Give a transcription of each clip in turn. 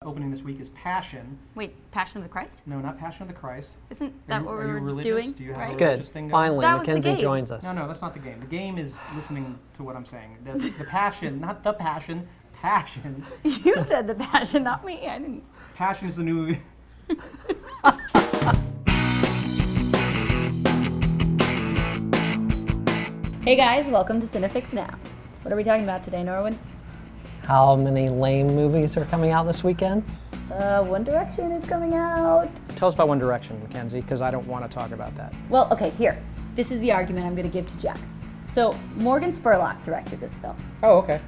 Opening this week is Passion. Wait, Passion of the Christ? No, not Passion of the Christ. Isn't that what we're religious? doing? Do you have right? a It's religious good. thing going? Finally, That was the Mackenzie game. joins us. No, that's not the game. The game is listening to what I'm saying. The Passion, not the Passion. Passion. You said the Passion, not me. I didn't. Passion is the new. Hey guys, welcome to CINEFIX Now. What are we talking about today, Norwood? How many lame movies are coming out this weekend? One Direction is coming out. Tell us about One Direction, Mackenzie, because I don't want to talk about that. Well, okay, here. This is the argument I'm going to give to Jack. So, Morgan Spurlock directed this film. Oh, okay.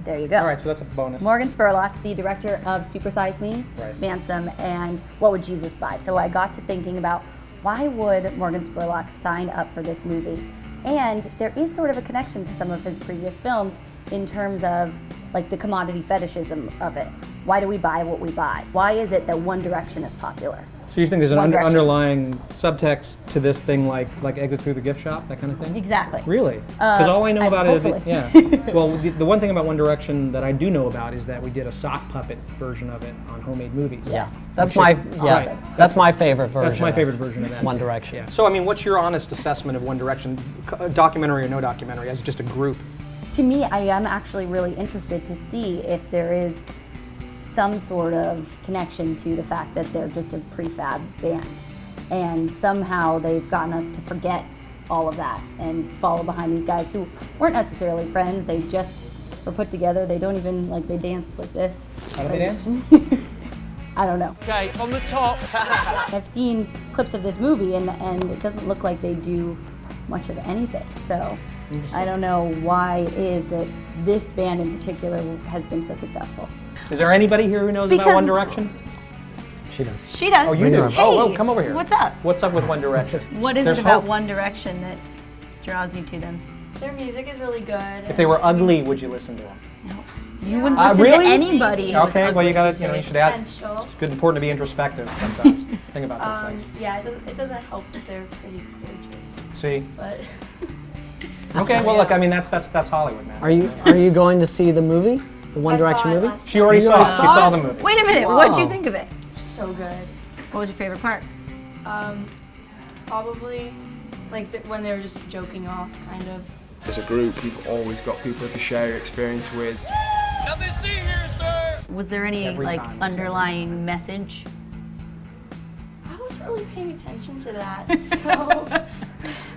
There you go. All right, so that's a bonus. Morgan Spurlock, the director of Super Size Me, Right. Ransom, and What Would Jesus Buy? So I got to thinking about why would Morgan Spurlock sign up for this movie? And there is sort of a connection to some of his previous films in terms of like the commodity fetishism of it. Why do we buy what we buy? Why is it that One Direction is popular? So you think there's an One Direction. underlying subtext to this thing, like Exit Through the Gift Shop, that kind of thing? Exactly. Really? Because all I know about it is, hopefully. yeah. Well, the one thing about One Direction that I do know about is that we did a sock puppet version of it on Homemade Movies. Yes. That's Which my is- yeah. That's my favorite version. That's my favorite version of that. One Direction. Yeah. So, I mean, what's your honest assessment of One Direction, documentary or no documentary, as just a group? To me, I am actually really interested to see if there is some sort of connection to the fact that they're just a prefab band. And somehow they've gotten us to forget all of that and follow behind these guys who weren't necessarily friends. They just were put together. They don't even, like, they dance like this. How do they dance? I don't know. Okay, on the top. I've seen clips of this movie and it doesn't look like they do much of anything. So I don't know why it is that this band in particular has been so successful. Is there anybody here who knows about Because- One Direction? She does. She does. Oh, you do? Hey, Oh, come over here. What's up? What's up with One Direction? What is There's it about hope. One Direction that draws you to them? Their music is really good. If they were ugly, would you listen to them? You wouldn't listen really? to anybody. who was Okay, well, you ugly gotta, you these should days. add. Potential. It's good, important to be introspective sometimes. Think about those things. Yeah, it doesn't help that they're pretty gorgeous, See? but Okay, well, look, I mean, that's Hollywood, man. Are you going to see the movie? The One I saw Direction it movie? last She already You saw already it. She saw saw it? the movie. Wait a minute. Wow. What'd you think of it? so good. What was your favorite part? Probably like when they were just joking off, kind of. As a group, you've always got people to share your experience with. Nothing to see here, sir. Was there any Every like time, underlying message? I wasn't really paying attention to that, so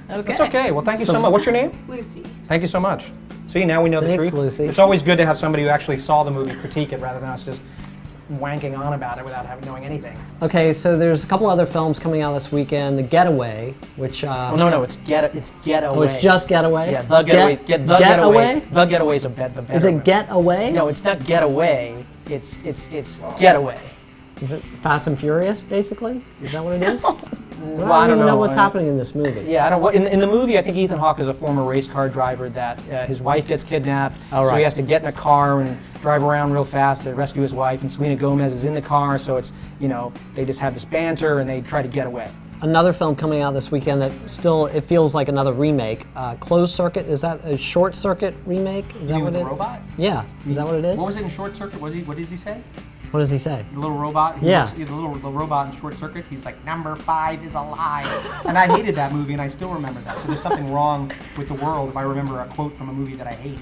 Okay. It's okay. Well, thank you so much. What's your name? Lucy. Thank you so much. See, now we know the Thanks, truth. Lucy. It's always good to have somebody who actually saw the movie critique it rather than us just wanking on about it without knowing anything. Okay, so there's a couple other films coming out this weekend. The Getaway, which Well, no, it's Getaway. oh, it's just Getaway. Yeah, The Getaway. The Getaway. The Getaway's a better. Is it Getaway? No, it's not Getaway. It's Getaway. Is it Fast and Furious, basically? Is that what it is? Well, I don't even know what's happening in this movie. Yeah, I don't. In the movie, I think Ethan Hawke is a former race car driver that his wife gets kidnapped, Oh, so he right. has to get in a car and drive around real fast to rescue his wife. And Selena Gomez is in the car, so it's they just have this banter and they try to get away. Another film coming out this weekend that still, it feels like another remake. Closed Circuit, is that a Short Circuit remake? Is that mean what with it the robot? Yeah, is that what it is? What was it in Short Circuit? What does he say? What does he say? The little robot. Yeah. The little robot in Short Circuit. He's like, "Number 5 is alive," and I hated that movie, and I still remember that. So there's something wrong with the world if I remember a quote from a movie that I hate.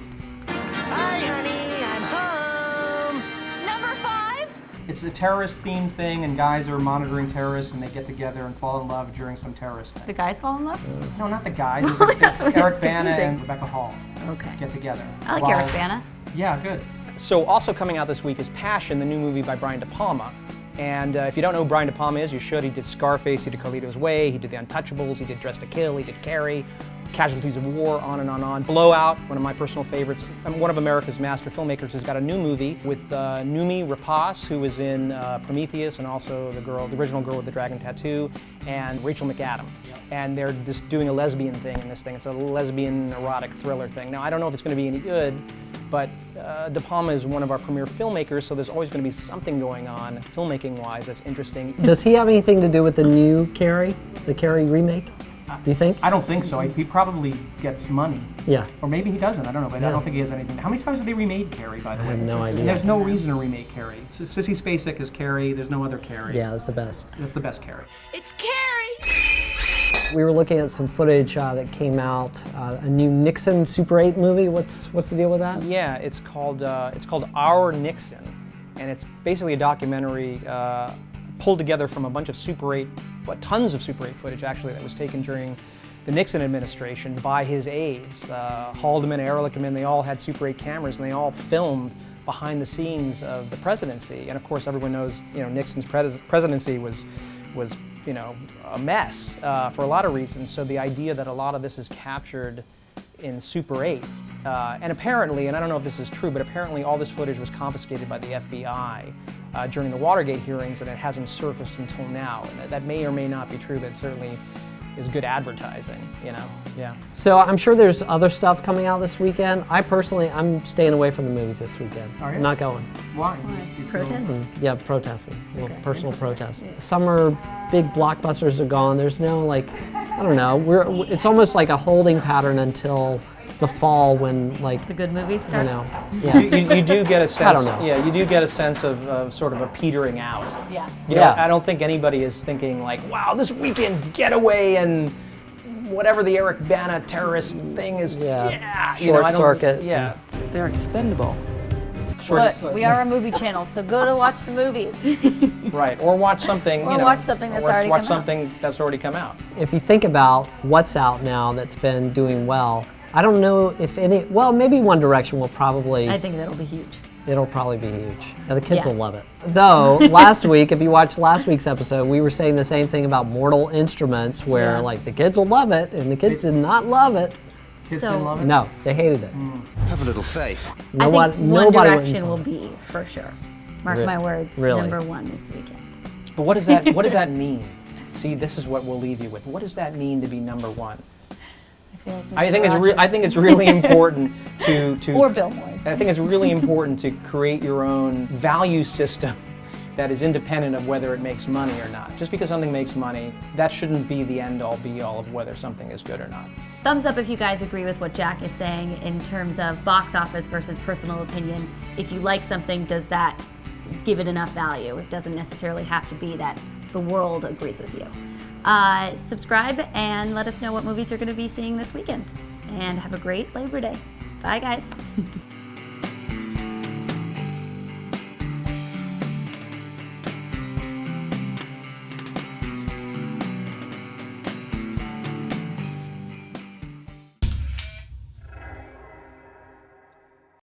Hi, honey, I'm home. Number 5? It's a terrorist-themed thing, and guys are monitoring terrorists, and they get together and fall in love during some terrorist thing. The guys fall in love? No, not the guys. It's That's what Eric it's Bana confusing. and Rebecca Hall Okay. get together. I like While- Eric Bana. Yeah, good. So also coming out this week is Passion, the new movie by Brian De Palma. And if you don't know who Brian De Palma is, you should. He did Scarface, he did Carlito's Way, he did The Untouchables, he did Dressed to Kill, he did Carrie, Casualties of War, on and on and on. Blowout, one of my personal favorites. One of America's master filmmakers has got a new movie with Noomi Rapace, who was in Prometheus, and also the original girl with the dragon tattoo, and Rachel McAdam. And they're just doing a lesbian thing in this thing. It's a lesbian erotic thriller thing. Now, I don't know if it's going to be any good, but De Palma is one of our premier filmmakers, so there's always going to be something going on filmmaking-wise that's interesting. Does he have anything to do with the new Carrie, the Carrie remake? Do you think? I don't think so. He probably gets money. Yeah. Or maybe he doesn't. I don't know, but I Yeah. don't think he has anything. How many times have they remade Carrie, by the way? I have no idea. There's no reason to remake Carrie. Sissy Spacek is Carrie. There's no other Carrie. Yeah, that's the best. That's the best Carrie. It's Carrie! We were looking at some footage that came out, a new Nixon Super 8 movie. What's the deal with that? Yeah, it's called Our Nixon, and it's basically a documentary pulled together from a bunch of Super 8, tons of Super 8 footage actually that was taken during the Nixon administration by his aides. Haldeman, Ehrlichman, they all had Super 8 cameras, and they all filmed behind the scenes of the presidency. And of course, everyone knows, Nixon's presidency was a mess for a lot of reasons. So the idea that a lot of this is captured in Super 8, and apparently, and I don't know if this is true, but apparently all this footage was confiscated by the FBI during the Watergate hearings, and it hasn't surfaced until now. And that may or may not be true, but it certainly is good advertising, yeah. So I'm sure there's other stuff coming out this weekend. I'm staying away from the movies this weekend. Are you? I'm not going. Why? Protest? Yeah, protesting. A little personal protest. Summer big blockbusters are gone. There's no I don't know. It's almost like a holding pattern until the fall when The good movies start? Yeah. You do get a sense. I don't know. Yeah, you do get a sense of sort of a petering out. Yeah. I don't think anybody is thinking like, wow, this weekend getaway and whatever the Eric Bana terrorist thing is. Yeah. Yeah. Short circuit. Yeah. They're expendable. But we are a movie channel, so go to watch the movies. Right. Or watch something. Or watch something that's already watch come out. something that's already come out. If you think about what's out now that's been doing well, I don't know if maybe One Direction will probably. I think that'll be huge. It'll probably be huge. Yeah, the kids Yeah. will love it. Though, last week, if you watched last week's episode, we were saying the same thing about Mortal Instruments, where the kids will love it, and the kids did not love it. Kids So- didn't love it? No, they hated it. Have a little faith. I think Nobody One went and Direction saw will it. be, for sure. Mark Re- my words, really? #1 this weekend. But what does that mean? See, this is what we'll leave you with. What does that mean to be #1? I feel like I think it's really important to Or Bill Moyers. I think it's really important to create your own value system that is independent of whether it makes money or not. Just because something makes money, that shouldn't be the end-all be-all of whether something is good or not. Thumbs up if you guys agree with what Jack is saying in terms of box office versus personal opinion. If you like something, does that give it enough value? It doesn't necessarily have to be that the world agrees with you. Subscribe and let us know what movies you're going to be seeing this weekend. And have a great Labor Day. Bye, guys.